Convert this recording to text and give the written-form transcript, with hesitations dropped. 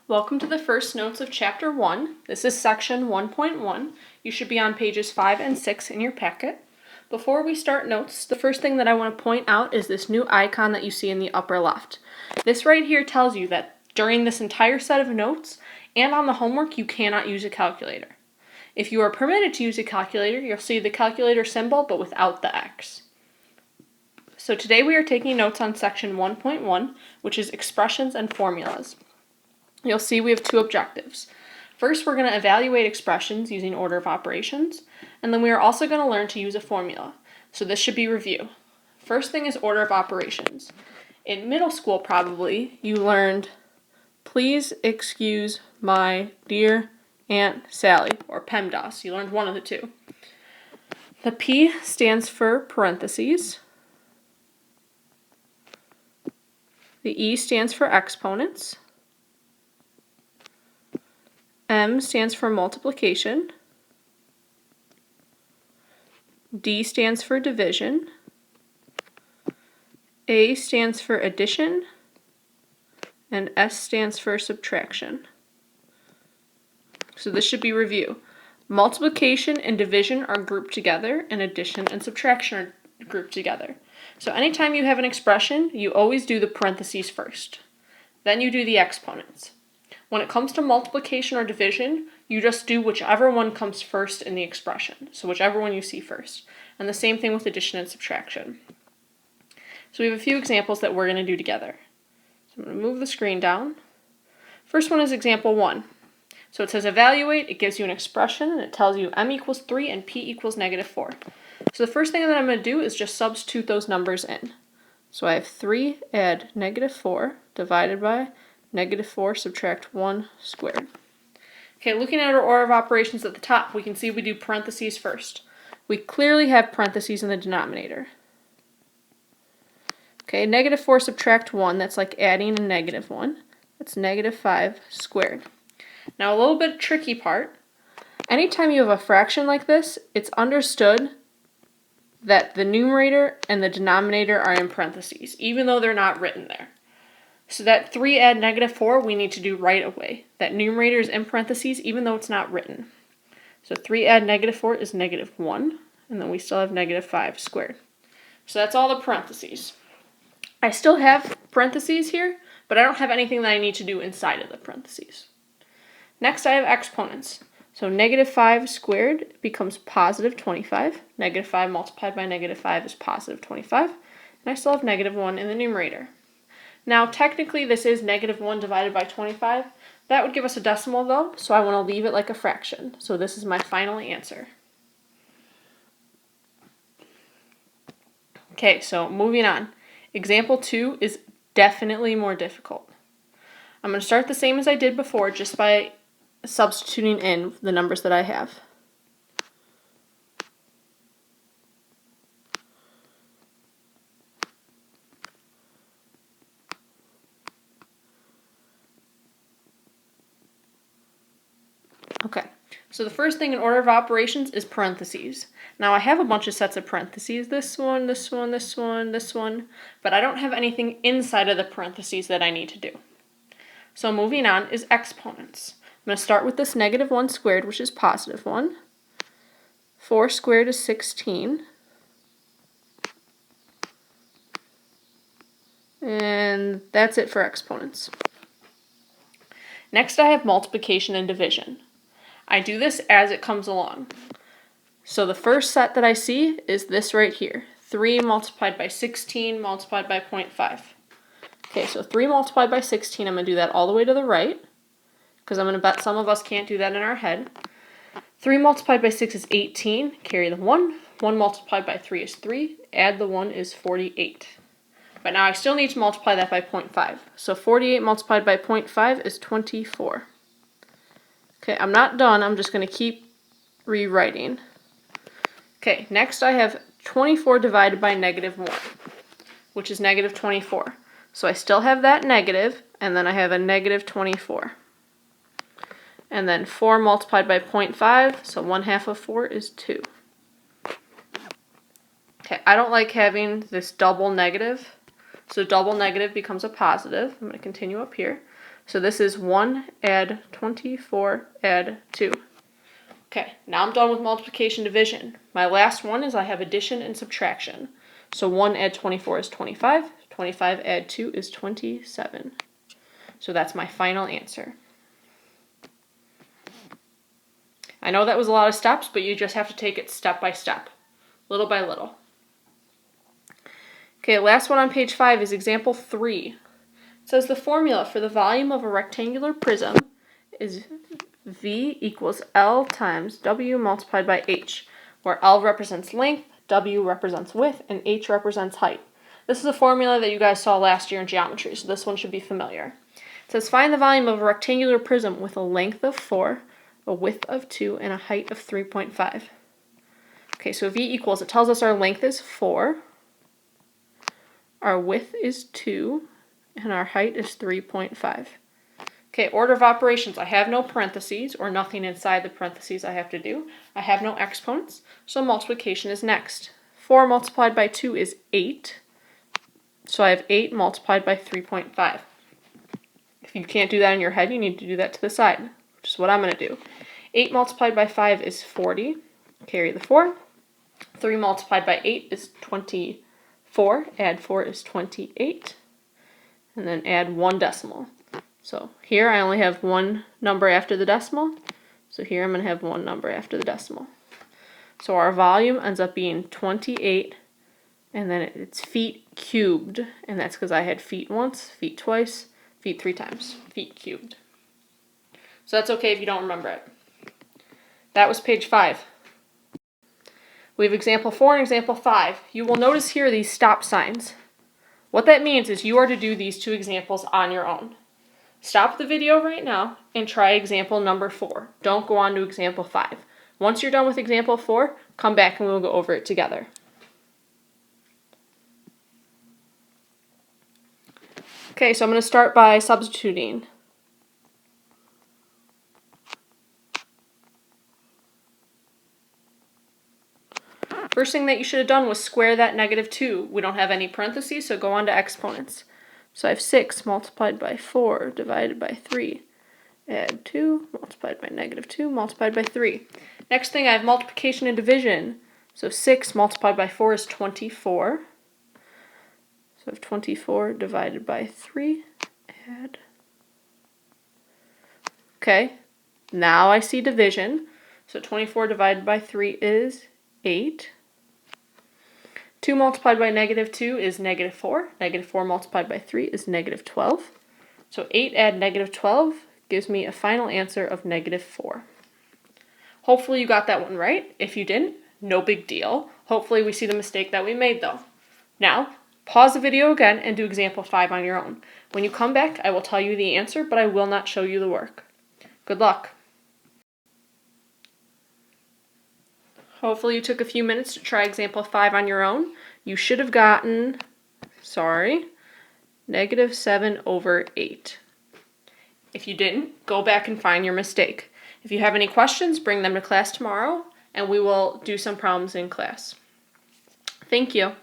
Welcome to the first notes of Chapter 1. This is Section 1.1. You should be on pages 5 and 6 in your packet. Before we start notes, the first thing that I want to point out is this new icon that you see in the upper left. This right here tells you that during this entire set of notes and on the homework, you cannot use a calculator. If you are permitted to use a calculator, you'll see the calculator symbol but without the X. So today we are taking notes on Section 1.1, which is expressions and formulas. You'll see we have two objectives. First, we're going to evaluate expressions using order of operations, and then we are also going to learn to use a formula. So this should be review. First thing is order of operations. In middle school, probably, you learned, please excuse my dear Aunt Sally, or PEMDAS. You learned one of the two. The P stands for parentheses. The E stands for exponents. M stands for multiplication. D stands for division. A stands for addition. And S stands for subtraction. So this should be review. Multiplication and division are grouped together, and addition and subtraction are grouped together. So anytime you have an expression, you always do the parentheses first. Then you do the exponents. When it comes to multiplication or division, you just do whichever one comes first in the expression. So whichever one you see first. And the same thing with addition and subtraction. So we have a few examples that we're going to do together. So I'm going to move the screen down. First one is example 1. So it says evaluate, it gives you an expression, and it tells you m equals 3 and p equals negative 4. So the first thing that I'm going to do is just substitute those numbers in. So I have 3 add negative 4 divided by negative 4 subtract 1 squared. Okay, looking at our order of operations at the top, we can see we do parentheses first. We clearly have parentheses in the denominator. Okay, negative 4 subtract 1, that's like adding a negative 1. That's negative 5 squared. Now a little bit tricky part. Anytime you have a fraction like this, it's understood that the numerator and the denominator are in parentheses, even though they're not written there. So that 3 add negative 4 we need to do right away. That numerator is in parentheses even though it's not written. So 3 add negative 4 is negative 1, and then we still have negative 5 squared. So that's all the parentheses. I still have parentheses here, but I don't have anything that I need to do inside of the parentheses. Next I have exponents. So negative 5 squared becomes positive 25. Negative 5 multiplied by negative 5 is positive 25. And I still have negative 1 in the numerator. Now, technically, this is negative 1 divided by 25. That would give us a decimal, though, so I want to leave it like a fraction. So this is my final answer. Okay, so moving on. Example 2 is definitely more difficult. I'm going to start the same as I did before, just by substituting in the numbers that I have. Okay, so the first thing in order of operations is parentheses. Now I have a bunch of sets of parentheses, this one, this one, this one, this one, but I don't have anything inside of the parentheses that I need to do. So moving on is exponents. I'm going to start with this negative 1 squared, which is positive 1. 4 squared is 16. And that's it for exponents. Next I have multiplication and division. I do this as it comes along. So the first set that I see is this right here. 3 multiplied by 16 multiplied by 0.5. Okay, so 3 multiplied by 16, I'm going to do that all the way to the right, because I'm going to bet some of us can't do that in our head. 3 multiplied by 6 is 18, carry the 1. 1 multiplied by 3 is 3, add the 1 is 48. But now I still need to multiply that by 0.5. So 48 multiplied by 0.5 is 24. Okay, I'm not done. I'm just going to keep rewriting. Okay, next I have 24 divided by negative 1, which is negative 24. So I still have that negative, and then I have a negative 24. And then 4 multiplied by 0.5, so 1/2 of 4 is 2. Okay, I don't like having this double negative, So double negative becomes a positive. I'm going to continue up here. So this is 1 add 24 add 2. Okay, now I'm done with multiplication division. My last one is I have addition and subtraction. So 1 add 24 is 25. 25 add 2 is 27. So that's my final answer. I know that was a lot of steps, but you just have to take it step by step, little by little. Okay, last one on page 5 is example 3. It says the formula for the volume of a rectangular prism is V equals L times W multiplied by H, where L represents length, W represents width, and H represents height. This is a formula that you guys saw last year in geometry, so this one should be familiar. It says find the volume of a rectangular prism with a length of 4, a width of 2, and a height of 3.5. Okay, so V equals, it tells us our length is 4, our width is 2, and our height is 3.5. Okay, order of operations. I have no parentheses or nothing inside the parentheses I have to do. I have no exponents, so multiplication is next. 4 multiplied by 2 is 8, so I have 8 multiplied by 3.5. If you can't do that in your head, you need to do that to the side, which is what I'm going to do. 8 multiplied by 5 is 40, carry the 4. 3 multiplied by 8 is 24, add 4 is 28, and then add 1 decimal. So here I only have 1 number after the decimal, so here I'm going to have 1 number after the decimal. So our volume ends up being 28, and then it's feet cubed, and that's because I had feet once, feet twice, feet 3 times, feet cubed. So that's okay if you don't remember it. That was page 5. We have example 4 and example 5. You will notice here these stop signs. What that means is you are to do these 2 examples on your own. Stop the video right now and try example number 4. Don't go on to example 5. Once you're done with example 4, come back and we'll go over it together. Okay, so I'm going to start by substituting. First thing that you should have done was square that -2. We don't have any parentheses, so go on to exponents. So I have 6 multiplied by 4 divided by 3. Add 2 multiplied by -2 multiplied by 3. Next thing I have multiplication and division. So 6 multiplied by 4 is 24. So I have 24 divided by 3. Add. Okay, now I see division. So 24 divided by 3 is 8. 2 multiplied by -2 is -4. -4 multiplied by 3 is -12. So 8 add -12 gives me a final answer of -4. Hopefully you got that one right. If you didn't, no big deal. Hopefully we see the mistake that we made though. Now, pause the video again and do example 5 on your own. When you come back, I will tell you the answer, but I will not show you the work. Good luck. Hopefully you took a few minutes to try example 5 on your own. You should have gotten, -7/8. If you didn't, go back and find your mistake. If you have any questions, bring them to class tomorrow, and we will do some problems in class. Thank you.